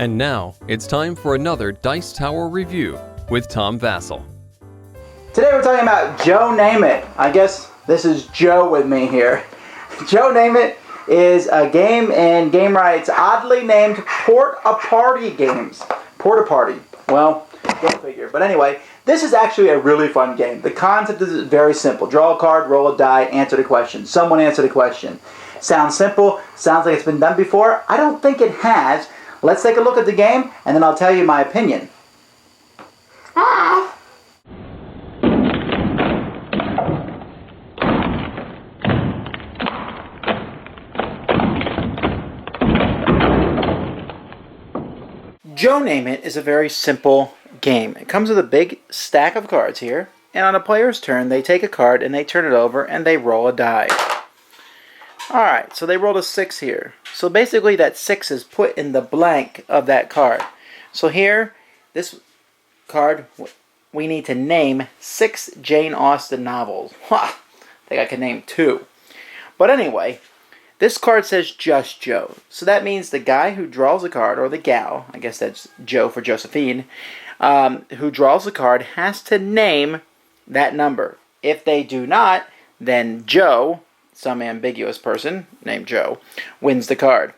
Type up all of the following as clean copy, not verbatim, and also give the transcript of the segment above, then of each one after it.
And now, it's time for another Dice Tower review with Tom Vasel. Today we're talking about Joe Name It. I guess this is Joe with me here. Joe Name It is a game in Gamewright's oddly named Port-A-Party games. Port-A-Party. Well, go figure. But anyway, this is actually a really fun game. The concept is very simple. Draw a card, roll a die, answer the question. Someone answer the question. Sounds simple. Sounds like it's been done before. I don't think it has. Let's take a look at the game, and then I'll tell you my opinion. Joe Name It is a very simple game. It comes with a big stack of cards here, and on a player's turn, they take a card and they turn it over and they roll a die. Alright, so they rolled a 6 here. So basically that 6 is put in the blank of that card. So here, this card, we need to name 6 Jane Austen novels. I think I can name 2. But anyway, this card says just Joe. So that means the guy who draws the card, or the gal, I guess that's Joe for Josephine, who draws the card has to name that number. If they do not, then Joe, some ambiguous person named Joe, wins the card.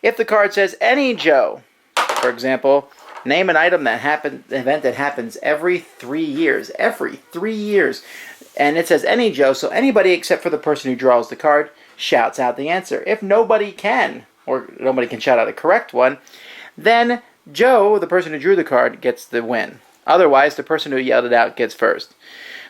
If the card says any Joe, for example, name an item event that happens every 3 years. Every 3 years. And it says any Joe, so anybody except for the person who draws the card shouts out the answer. If nobody can, or nobody can shout out a correct one, then Joe, the person who drew the card, gets the win. Otherwise, the person who yelled it out gets first.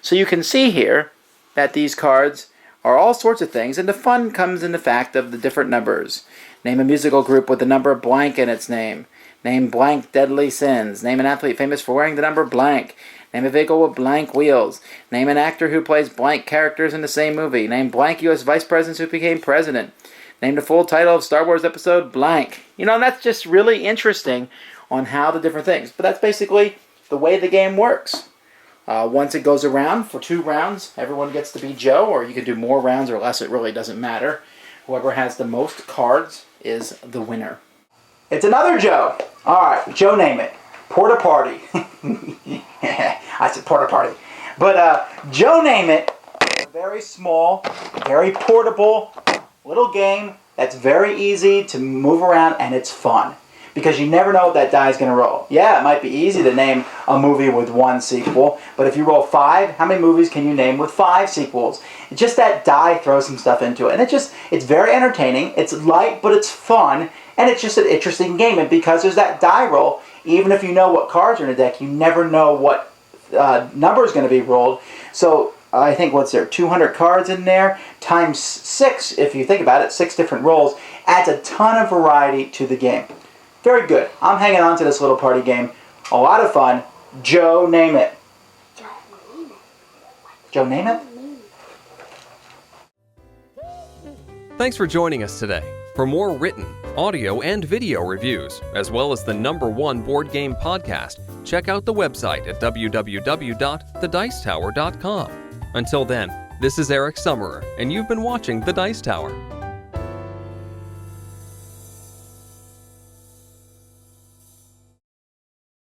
So you can see here that these cards are all sorts of things, and the fun comes in the fact of the different numbers. Name a musical group with the number blank in its name. Name blank deadly sins. Name an athlete famous for wearing the number blank. Name a vehicle with blank wheels. Name an actor who plays blank characters in the same movie. Name blank U.S. vice presidents who became president. Name the full title of Star Wars episode blank. You know, that's just really interesting on how the different things. But that's basically the way the game works. Once it goes around for 2 rounds, everyone gets to be Joe, or you can do more rounds or less, it really doesn't matter. Whoever has the most cards is the winner. It's another Joe. Alright, Joe Name It. Port-A-Party. I said Port-A-Party. But Joe Name It is a very small, very portable little game that's very easy to move around, and it's fun. Because you never know what that die is going to roll. Yeah, it might be easy to name a movie with 1 sequel, but if you roll 5, how many movies can you name with 5 sequels? Just that die throws some stuff into it. And it's very entertaining, it's light, but it's fun, and it's just an interesting game. And because there's that die roll, even if you know what cards are in the deck, you never know what number is going to be rolled. So I think, what's there, 200 cards in there, times 6, if you think about it, 6 different rolls, adds a ton of variety to the game. Very good. I'm hanging on to this little party game. A lot of fun. Joe Name It. Joe Name It? Thanks for joining us today. For more written, audio, and video reviews, as well as the #1 board game podcast, check out the website at www.thedicetower.com. Until then, this is Eric Summerer, and you've been watching The Dice Tower.